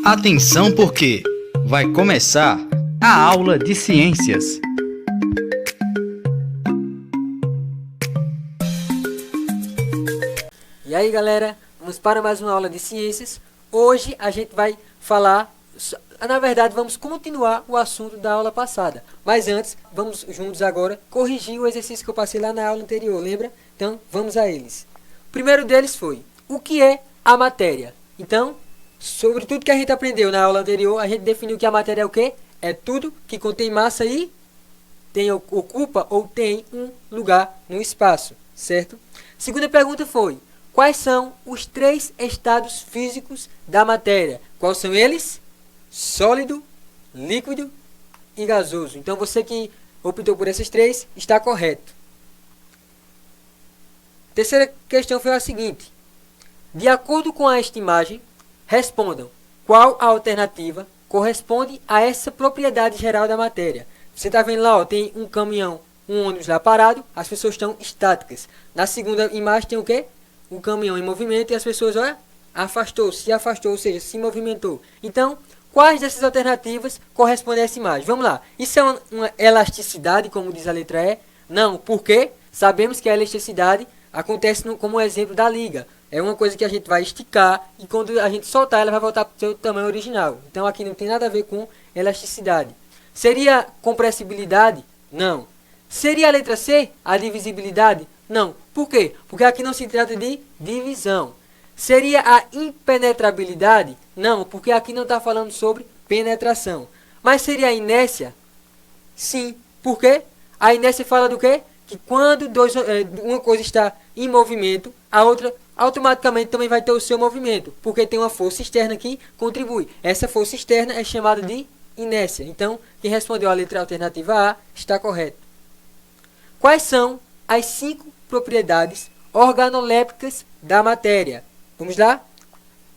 Atenção porque vai começar a aula de ciências. E aí galera, vamos para mais uma aula de ciências. Hoje a gente vai falar, na verdade vamos continuar o assunto da aula passada. Mas antes, vamos juntos agora corrigir o exercício que eu passei lá na aula anterior, lembra? Então vamos a eles. O primeiro deles foi, o que é a matéria? Então, sobre tudo que a gente aprendeu na aula anterior, a gente definiu que a matéria é o quê? É tudo que contém massa e ocupa ou tem um lugar no espaço, certo? Segunda pergunta foi, quais são os 3 estados físicos da matéria? Quais são eles? Sólido, líquido e gasoso. Então, você que optou por esses 3 está correto. Terceira questão foi a seguinte. De acordo com esta imagem, respondam qual a alternativa corresponde a essa propriedade geral da matéria. Você está vendo lá, ó, tem um caminhão, um ônibus lá parado, as pessoas estão estáticas. Na segunda imagem tem o quê? Um caminhão em movimento e as pessoas, olha, se afastou, ou seja, se movimentou. Então, quais dessas alternativas correspondem a essa imagem? Vamos lá. Isso é uma elasticidade, como diz a letra E? Não. Por quê? Sabemos que a elasticidade acontece como exemplo da liga. É uma coisa que a gente vai esticar e quando a gente soltar ela vai voltar para o seu tamanho original. Então aqui não tem nada a ver com elasticidade. Seria compressibilidade? Não. Seria a letra C? A divisibilidade? Não. Por quê? Porque aqui não se trata de divisão. Seria a impenetrabilidade? Não, porque aqui não está falando sobre penetração. Mas seria a inércia? Sim. Por quê? A inércia fala do quê? Que quando uma coisa está em movimento, a outra automaticamente também vai ter o seu movimento, porque tem uma força externa que contribui. Essa força externa é chamada de inércia. Então, quem respondeu a letra alternativa A está correto. Quais são as 5 propriedades organolépticas da matéria? Vamos lá?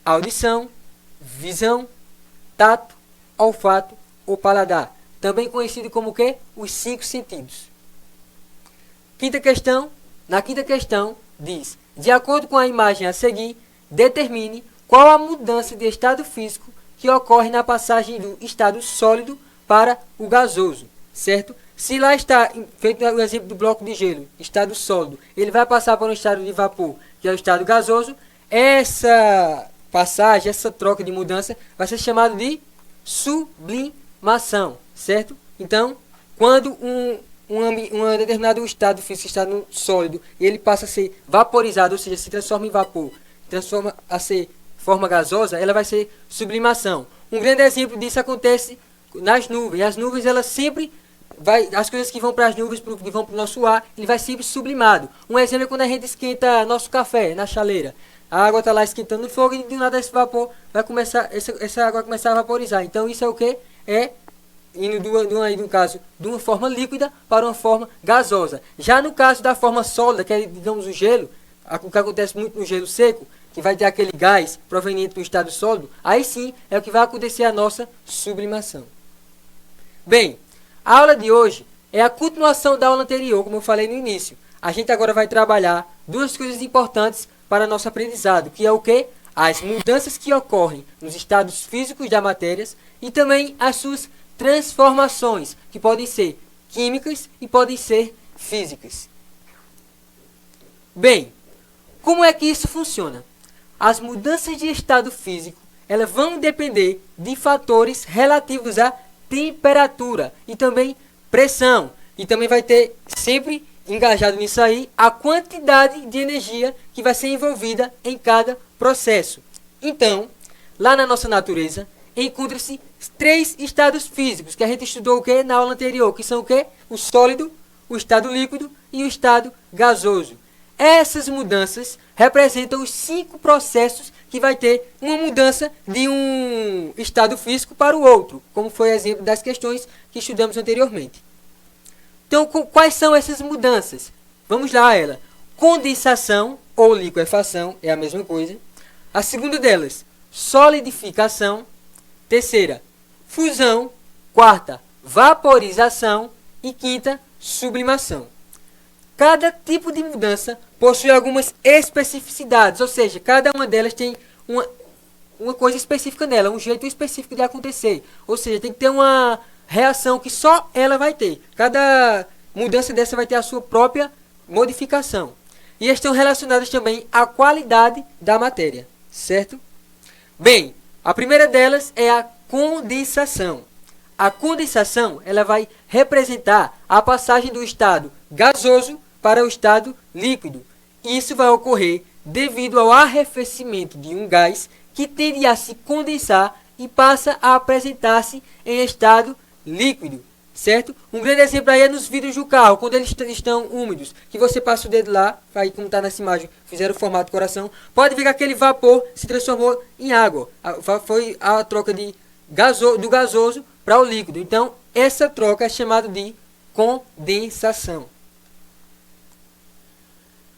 Audição, visão, tato, olfato ou paladar. Também conhecido como o quê? Os 5 sentidos. Quinta questão. Na quinta questão, diz, de acordo com a imagem a seguir, determine qual a mudança de estado físico que ocorre na passagem do estado sólido para o gasoso, certo? Se lá está, feito o exemplo do bloco de gelo, estado sólido, ele vai passar para um estado de vapor, que é o estado gasoso. Essa passagem, essa troca de mudança, vai ser chamada de sublimação, certo? Então, quando um determinado estado físico está no sólido e ele passa a ser vaporizado, ou seja, se transforma em vapor, transforma a ser forma gasosa, ela vai ser sublimação. Um grande exemplo disso acontece nas nuvens. As nuvens, elas sempre as coisas que vão para as nuvens, que vão para o nosso ar, ele vai sempre sublimado. Um exemplo é quando a gente esquenta nosso café na chaleira. A água está lá esquentando no fogo e de nada esse vapor vai começar, essa água vai começar a vaporizar. Então isso é o que? É indo no caso de uma forma líquida para uma forma gasosa. Já no caso da forma sólida, que é, digamos, o gelo, o que acontece muito no gelo seco, que vai ter aquele gás proveniente do estado sólido, aí sim é o que vai acontecer a nossa sublimação. Bem, a aula de hoje é a continuação da aula anterior, como eu falei no início. A gente agora vai trabalhar 2 coisas importantes para nosso aprendizado, que é o quê? As mudanças que ocorrem nos estados físicos da matéria e também as suas transformações, que podem ser químicas e podem ser físicas. Bem, como é que isso funciona? As mudanças de estado físico, elas vão depender de fatores relativos à temperatura e também pressão. E também vai ter sempre engajado nisso aí a quantidade de energia que vai ser envolvida em cada processo. Então, lá na nossa natureza, encontra-se 3 estados físicos que a gente estudou o quê? Na aula anterior, que são o quê? O sólido, o estado líquido e o estado gasoso. Essas mudanças representam os 5 processos que vai ter uma mudança de um estado físico para o outro, como foi o exemplo das questões que estudamos anteriormente. Então, quais são essas mudanças? Vamos lá a ela. Condensação ou liquefação é a mesma coisa. A segunda delas, solidificação. Terceira, fusão. Quarta, vaporização. E quinta, sublimação. Cada tipo de mudança possui algumas especificidades, ou seja, cada uma delas tem uma coisa específica nela, um jeito específico de acontecer. Ou seja, tem que ter uma reação que só ela vai ter. Cada mudança dessa vai ter a sua própria modificação. E estão relacionadas também à qualidade da matéria, certo? Bem, a primeira delas é a condensação. A condensação, ela vai representar a passagem do estado gasoso para o estado líquido. Isso vai ocorrer devido ao arrefecimento de um gás que tende a se condensar e passa a apresentar-se em estado líquido, certo? Um grande exemplo aí é nos vidros do carro, quando eles estão úmidos, que você passa o dedo lá, aí como está nessa imagem, fizeram o formato coração, pode ver que aquele vapor se transformou em água. Foi a troca do gasoso para o líquido. Então, essa troca é chamada de condensação.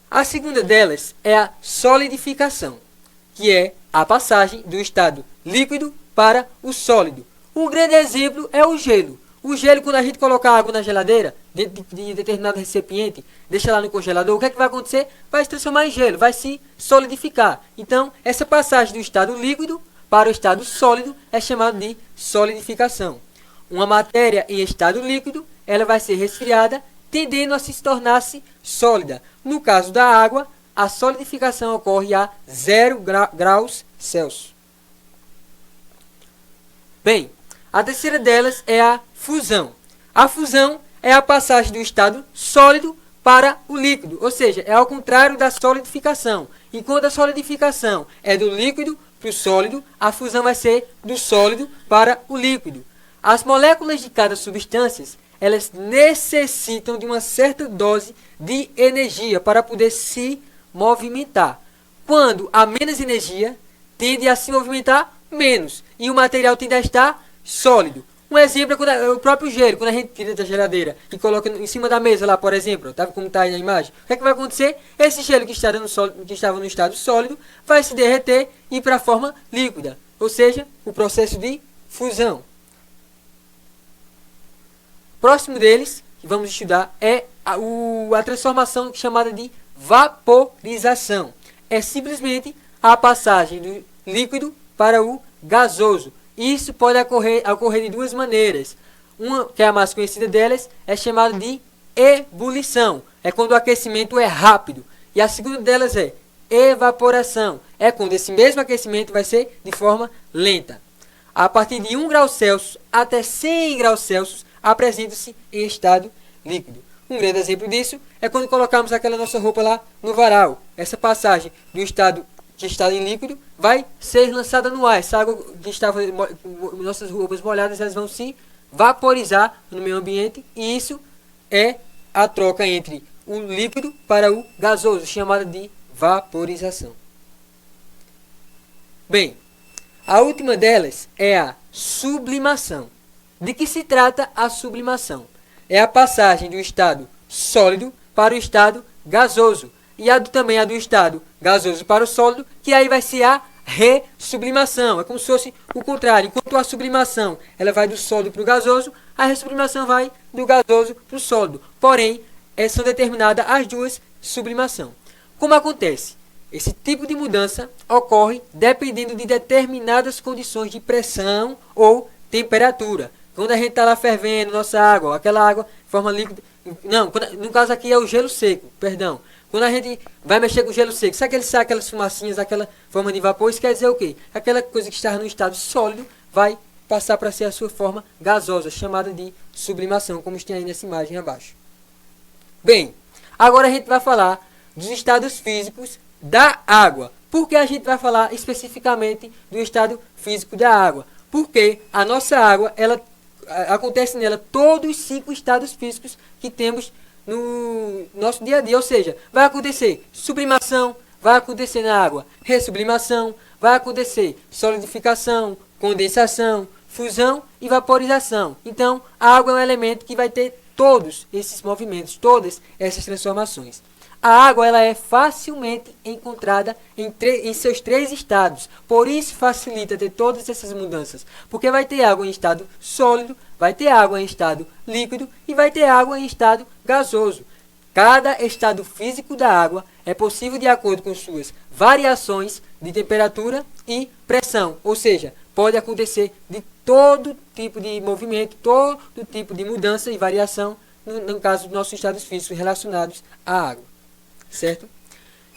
A segunda delas é a solidificação, que é a passagem do estado líquido para o sólido. Um grande exemplo é o gelo. O gelo, quando a gente coloca água na geladeira, dentro de determinado recipiente, deixa lá no congelador, o que é que vai acontecer? Vai se transformar em gelo, vai se solidificar. Então, essa passagem do estado líquido para o estado sólido é chamada de solidificação. Uma matéria em estado líquido, ela vai ser resfriada, tendendo a se tornar-se sólida. No caso da água, a solidificação ocorre a 0 graus Celsius. Bem, a terceira delas é a fusão. A fusão é a passagem do estado sólido para o líquido, ou seja, é ao contrário da solidificação. Enquanto a solidificação é do líquido para o sólido, a fusão vai ser do sólido para o líquido. As moléculas de cada substância, elas necessitam de uma certa dose de energia para poder se movimentar. Quando há menos energia, tende a se movimentar menos e o material tende a estar sólido. Um exemplo é o próprio gelo, quando a gente tira da geladeira e coloca em cima da mesa lá, por exemplo, tá, como está aí na imagem. O que é que vai acontecer? Esse gelo que estava no estado sólido vai se derreter e ir para a forma líquida, ou seja, o processo de fusão. Próximo deles, que vamos estudar, é a transformação chamada de vaporização. É simplesmente a passagem do líquido para o gasoso. Isso pode ocorrer de duas maneiras. Uma, que é a mais conhecida delas, é chamada de ebulição. É quando o aquecimento é rápido. E a segunda delas é evaporação. É quando esse mesmo aquecimento vai ser de forma lenta. A partir de 1 grau Celsius até 100 graus Celsius, apresenta-se em estado líquido. Um grande exemplo disso é quando colocamos aquela nossa roupa lá no varal. Essa passagem do estado que está em líquido vai ser lançada no ar. Essa água que estava nossas roupas molhadas, elas vão se vaporizar no meio ambiente e isso é a troca entre o líquido para o gasoso, chamada de vaporização. Bem, a última delas é a sublimação. De que se trata a sublimação? É a passagem do estado sólido para o estado gasoso. E também a do estado gasoso para o sólido, que aí vai ser a ressublimação. É como se fosse o contrário. Enquanto a sublimação ela vai do sólido para o gasoso, a ressublimação vai do gasoso para o sólido. Porém, são determinadas as duas sublimação. Como acontece? Esse tipo de mudança ocorre dependendo de determinadas condições de pressão ou temperatura. Quando a gente está lá fervendo nossa água, aquela água forma líquida. Não, no caso aqui é o gelo seco, perdão. Quando a gente vai mexer com o gelo seco, sabe que ele sai aquelas fumacinhas, aquela forma de vapor? Isso quer dizer o quê? Aquela coisa que está no estado sólido vai passar para ser a sua forma gasosa, chamada de sublimação, como está aí nessa imagem abaixo. Bem, agora a gente vai falar dos estados físicos da água. Por que a gente vai falar especificamente do estado físico da água? Porque a nossa água, acontece nela todos os 5 estados físicos que temos no nosso dia a dia, ou seja, vai acontecer sublimação, vai acontecer na água ressublimação, vai acontecer solidificação, condensação, fusão e vaporização. Então, a água é um elemento que vai ter todos esses movimentos, todas essas transformações. A água ela é facilmente encontrada em seus 3 estados, por isso facilita ter todas essas mudanças, porque vai ter água em estado sólido, vai ter água em estado líquido e vai ter água em estado gasoso. Cada estado físico da água é possível de acordo com suas variações de temperatura e pressão. Ou seja, pode acontecer de todo tipo de movimento, todo tipo de mudança e variação no caso dos nossos estados físicos relacionados à água. Certo?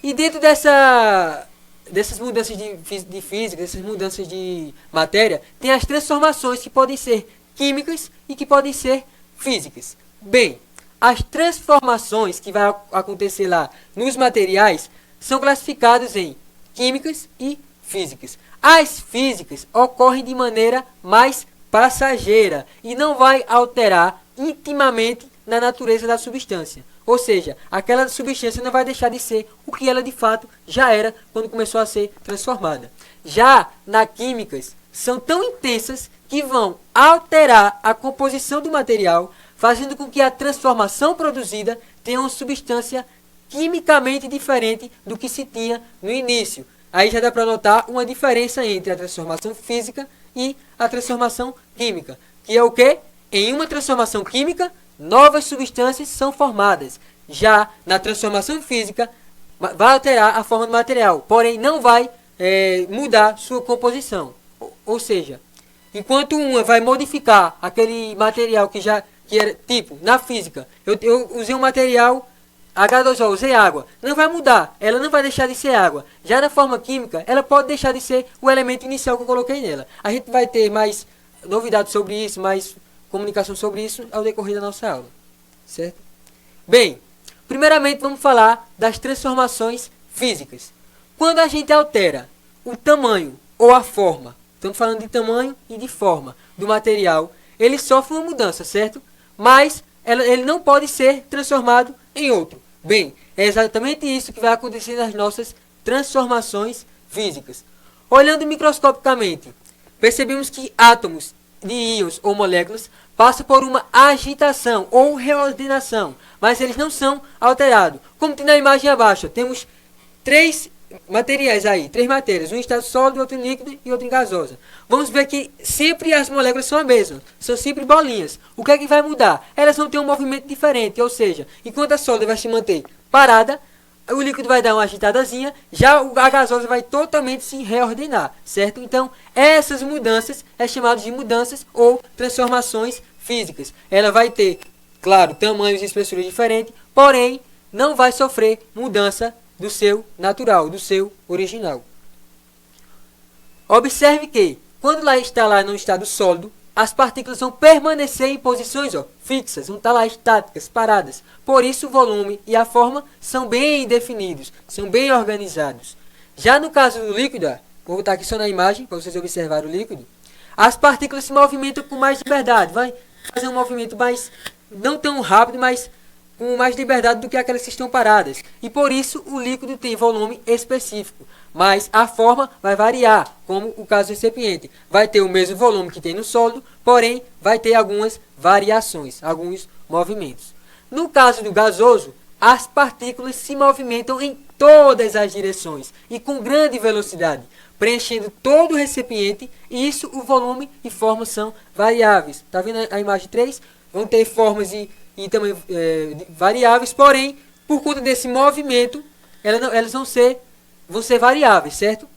E dentro dessas mudanças de física, dessas mudanças de matéria, tem as transformações que podem ser químicas e que podem ser físicas. Bem, as transformações que vai acontecer lá nos materiais são classificadas em químicas e físicas. As físicas ocorrem de maneira mais passageira e não vai alterar intimamente na natureza da substância. Ou seja, aquela substância não vai deixar de ser o que ela de fato já era quando começou a ser transformada. Já nas químicas, são tão intensas que vão alterar a composição do material, fazendo com que a transformação produzida tenha uma substância quimicamente diferente do que se tinha no início. Aí já dá para notar uma diferença entre a transformação física e a transformação química, que é o quê? Em uma transformação química, novas substâncias são formadas. Já na transformação física, vai alterar a forma do material, porém não vai mudar sua composição. Ou seja, enquanto uma vai modificar aquele material que era tipo, na física, eu usei um material H2O, usei água, não vai mudar, ela não vai deixar de ser água. Já na forma química, ela pode deixar de ser o elemento inicial que eu coloquei nela. A gente vai ter mais novidades sobre isso, mais comunicação sobre isso ao decorrer da nossa aula, certo? Bem, primeiramente vamos falar das transformações físicas. Quando a gente altera o tamanho ou a forma, estamos falando de tamanho e de forma do material, ele sofre uma mudança, certo? Mas ele não pode ser transformado em outro. Bem, é exatamente isso que vai acontecer nas nossas transformações físicas. Olhando microscopicamente, percebemos que átomos de íons ou moléculas passam por uma agitação ou reordenação, mas eles não são alterados. Como tem na imagem abaixo, temos três materiais aí, três matérias, um em estado sólido, outro em líquido e outro em gasosa. Vamos ver que sempre as moléculas são as mesmas, são sempre bolinhas. O que é que vai mudar? Elas vão ter um movimento diferente, ou seja, enquanto a sólida vai se manter parada, o líquido vai dar uma agitadazinha, já a gasosa vai totalmente se reordenar, certo? Então, essas mudanças é chamado de mudanças ou transformações físicas. Ela vai ter, claro, tamanhos e espessuras diferentes, porém, não vai sofrer mudança do seu natural, do seu original. Observe que, quando lá está lá no estado sólido, as partículas vão permanecer em posições fixas, vão estar lá estáticas, paradas. Por isso o volume e a forma são bem definidos, são bem organizados. Já no caso do líquido, vou botar aqui só na imagem, para vocês observarem o líquido, as partículas se movimentam com mais liberdade, vai fazer um movimento mais, não tão rápido, mas com mais liberdade do que aquelas que estão paradas. E por isso o líquido tem volume específico, mas a forma vai variar, como o caso do recipiente. Vai ter o mesmo volume que tem no sólido, porém vai ter algumas variações, alguns movimentos. No caso do gasoso, as partículas se movimentam em todas as direções e com grande velocidade, preenchendo todo o recipiente, e isso o volume e forma são variáveis. Está vendo a imagem 3? Vão ter formas e também variáveis, porém, por conta desse movimento, elas vão ser variáveis, certo?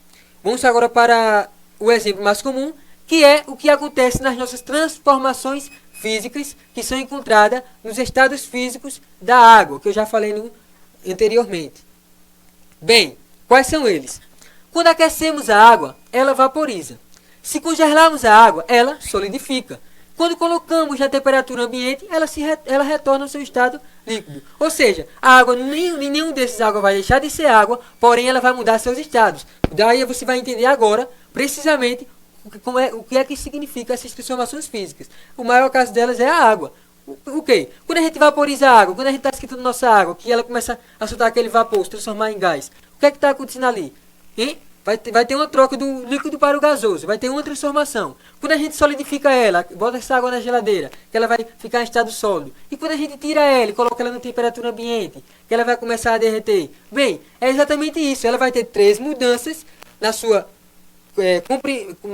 Vamos agora para o exemplo mais comum, que é o que acontece nas nossas transformações físicas, que são encontradas nos estados físicos da água, que eu já falei anteriormente. Bem, quais são eles? Quando aquecemos a água, ela vaporiza. Se congelarmos a água, ela solidifica. Quando colocamos na temperatura ambiente, ela retorna ao seu estado líquido. Ou seja, a água, nenhum desses águas vai deixar de ser água, porém ela vai mudar seus estados. Daí você vai entender agora, precisamente, o que é que significa essas transformações físicas. O maior caso delas é a água. O quê? Quando a gente vaporiza a água, quando a gente está esquentando nossa água, que ela começa a soltar aquele vapor, se transformar em gás, o que é que está acontecendo ali? Hein? Vai ter uma troca do líquido para o gasoso, vai ter uma transformação. Quando a gente solidifica ela, bota essa água na geladeira, que ela vai ficar em estado sólido. E quando a gente tira ela e coloca ela na temperatura ambiente, que ela vai começar a derreter. Bem, é exatamente isso. Ela vai ter três mudanças no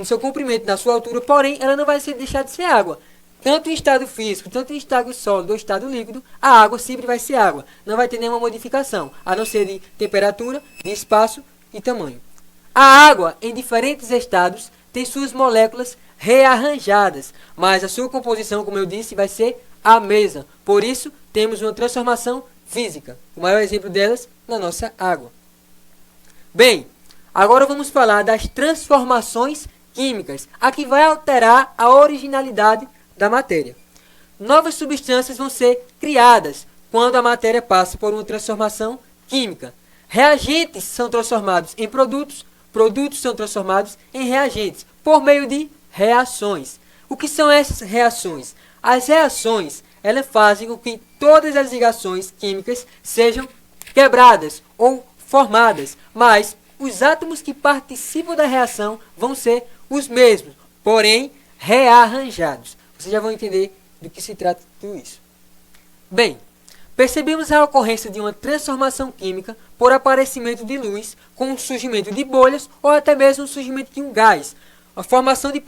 seu comprimento, na sua altura, porém ela não vai deixar de ser água. tanto em estado físico, tanto em estado sólido ou estado líquido, a água sempre vai ser água. Não vai ter nenhuma modificação, a não ser de temperatura, de espaço e tamanho. A água, em diferentes estados, tem suas moléculas rearranjadas, mas a sua composição, como eu disse, vai ser a mesma. Por isso, temos uma transformação física. O maior exemplo delas na nossa água. Bem, agora vamos falar das transformações químicas, a que vai alterar a originalidade da matéria. Novas substâncias vão ser criadas quando a matéria passa por uma transformação química. Reagentes são transformados em produtos, produtos são transformados em reagentes, por meio de reações. O que são essas reações? As reações, elas fazem com que todas as ligações químicas sejam quebradas ou formadas, mas os átomos que participam da reação vão ser os mesmos, porém rearranjados. Vocês já vão entender do que se trata tudo isso. Bem, percebemos a ocorrência de uma transformação química por aparecimento de luz, com o surgimento de bolhas ou até mesmo o surgimento de um gás, a formação de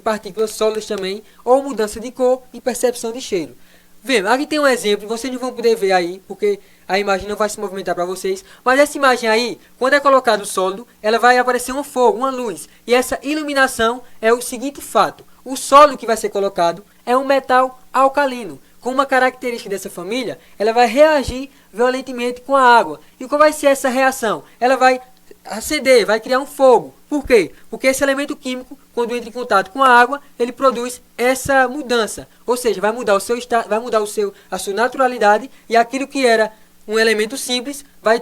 partículas sólidas também, ou mudança de cor e percepção de cheiro. Vemos, aqui tem um exemplo, vocês não vão poder ver aí, porque a imagem não vai se movimentar para vocês, mas essa imagem aí, quando é colocado o sólido, ela vai aparecer um fogo, uma luz, e essa iluminação é o seguinte fato: o sólido que vai ser colocado é um metal alcalino, com uma característica dessa família, ela vai reagir violentamente com a água. E qual vai ser essa reação? Ela vai acender, vai criar um fogo. Por quê? Porque esse elemento químico, quando entra em contato com a água, ele produz essa mudança. Ou seja, vai mudar o seu estado, vai mudar a sua naturalidade, e aquilo que era um elemento simples vai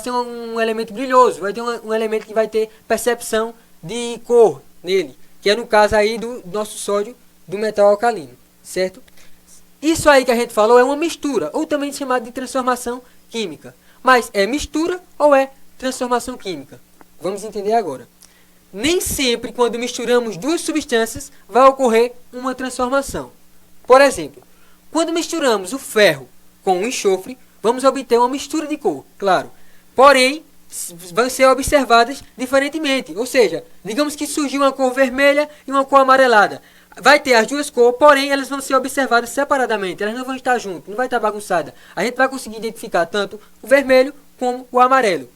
ser um elemento brilhoso, vai ter um elemento que vai ter percepção de cor nele, que é no caso aí do nosso sódio, do metal alcalino, certo? Isso aí que a gente falou é uma mistura, ou também chamado de transformação química. Mas é mistura ou é transformação química? Vamos entender agora. Nem sempre, quando misturamos duas substâncias, vai ocorrer uma transformação. Por exemplo, quando misturamos o ferro com o enxofre, vamos obter uma mistura de cor, claro. Porém, vão ser observadas diferentemente. Ou seja, digamos que surgiu uma cor vermelha e uma cor amarelada. Vai ter as duas cores, porém elas vão ser observadas separadamente. Elas não vão estar juntas, não vai estar bagunçada. A gente vai conseguir identificar tanto o vermelho como o amarelo.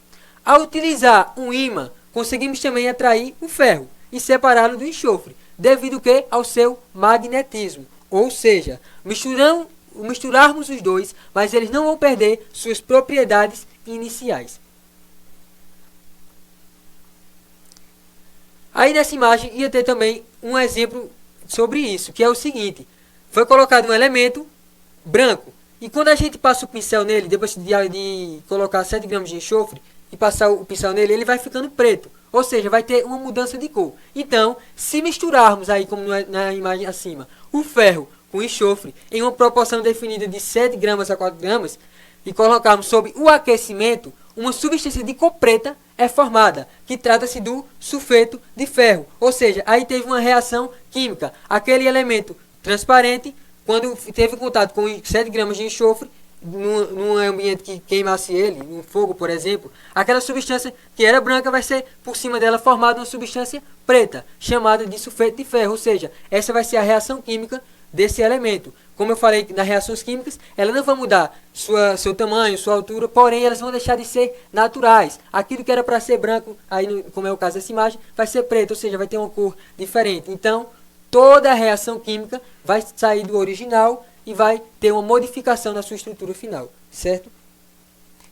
Ao utilizar um ímã, conseguimos também atrair o ferro e separá-lo do enxofre, devido que ao seu magnetismo. Ou seja, misturarmos os dois, mas eles não vão perder suas propriedades iniciais. Aí nessa imagem ia ter também um exemplo sobre isso, que é o seguinte: foi colocado um elemento branco, e quando a gente passa o pincel nele, depois de colocar 7 gramas de enxofre e passar o pincel nele, ele vai ficando preto, ou seja, vai ter uma mudança de cor. Então, se misturarmos aí, como na imagem acima, o ferro com enxofre em uma proporção definida de 7 gramas a 4 gramas, e colocarmos sob o aquecimento, uma substância de cor preta é formada, que trata-se do sulfeto de ferro. Ou seja, aí teve uma reação química. Aquele elemento transparente, quando teve contato com 7 gramas de enxofre, num ambiente que queimasse ele, num fogo, por exemplo, aquela substância que era branca vai ser, por cima dela, formada uma substância preta, chamada de sulfeto de ferro. Ou seja, essa vai ser a reação química desse elemento. Como eu falei, nas reações químicas, elas não vão mudar seu tamanho, sua altura, porém elas vão deixar de ser naturais. Aquilo que era para ser branco, aí, como é o caso dessa imagem, vai ser preto, ou seja, vai ter uma cor diferente. Então, toda a reação química vai sair do original e vai ter uma modificação na sua estrutura final, certo?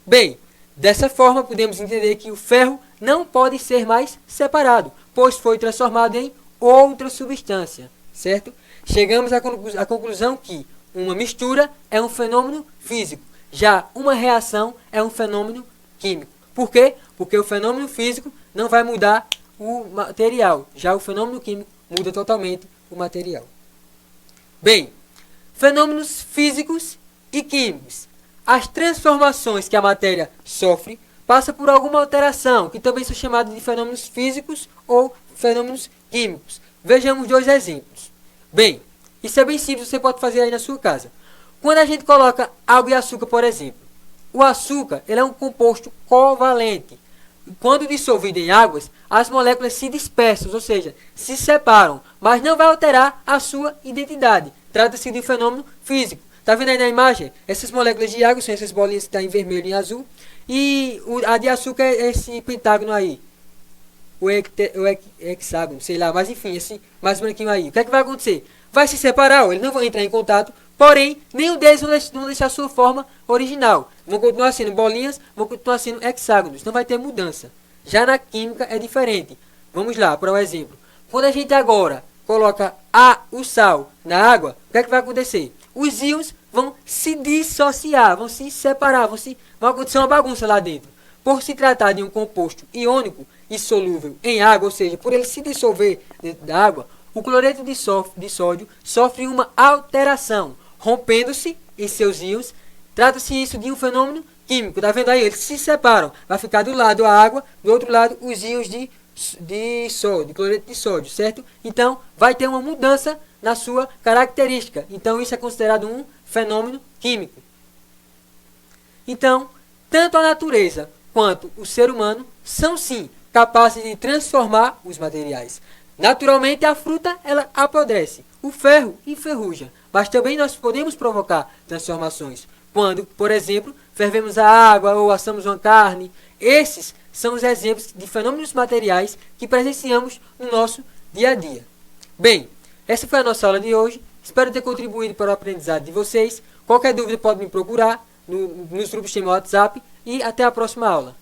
Bem, dessa forma podemos entender que o ferro não pode ser mais separado, pois foi transformado em outra substância, certo? Chegamos à conclusão que uma mistura é um fenômeno físico, já uma reação é um fenômeno químico. Por quê? Porque o fenômeno físico não vai mudar o material, já o fenômeno químico muda totalmente o material. Bem, fenômenos físicos e químicos. As transformações que a matéria sofre passam por alguma alteração, que também são chamados de fenômenos físicos ou fenômenos químicos. Vejamos 2 exemplos. Bem, isso é bem simples, você pode fazer aí na sua casa. Quando a gente coloca água e açúcar, por exemplo, o açúcar ele é um composto covalente. quando dissolvido em águas, as moléculas se dispersam, ou seja, se separam, mas não vai alterar a sua identidade. Trata-se de um fenômeno físico. Está vendo aí na imagem? Essas moléculas de água são essas bolinhas que estão em vermelho e em azul. E a de açúcar é esse pentágono aí. O hexágono, sei lá. Mas enfim, esse mais branquinho aí. O que é que vai acontecer? Vai se separar, eles não vão entrar em contato. Porém, nenhum deles vão deixar a sua forma original. Vão continuar sendo bolinhas, vão continuar sendo hexágonos. Não vai ter mudança. Já na química é diferente. Vamos lá, para um exemplo. Quando a gente agora coloca o sal na água, o que é que vai acontecer? Os íons vão se dissociar, vão se separar, vai acontecer uma bagunça lá dentro. Por se tratar de um composto iônico e solúvel em água, ou seja, por ele se dissolver dentro da água, o cloreto de sódio sofre uma alteração, rompendo-se em seus íons. Trata-se isso de um fenômeno químico, tá vendo aí? Eles se separam, vai ficar do lado a água, do outro lado os íons de sódio, de cloreto de sódio, certo? Então, vai ter uma mudança na sua característica. Então, isso é considerado um fenômeno químico. Então, tanto a natureza quanto o ser humano são, sim, capazes de transformar os materiais. Naturalmente, a fruta, ela apodrece. O ferro enferruja. Mas também nós podemos provocar transformações. Quando, por exemplo, fervemos a água ou assamos uma carne. Esses são os exemplos de fenômenos materiais que presenciamos no nosso dia a dia. Bem, essa foi a nossa aula de hoje. Espero ter contribuído para o aprendizado de vocês. Qualquer dúvida pode me procurar nos grupos do WhatsApp. E até a próxima aula.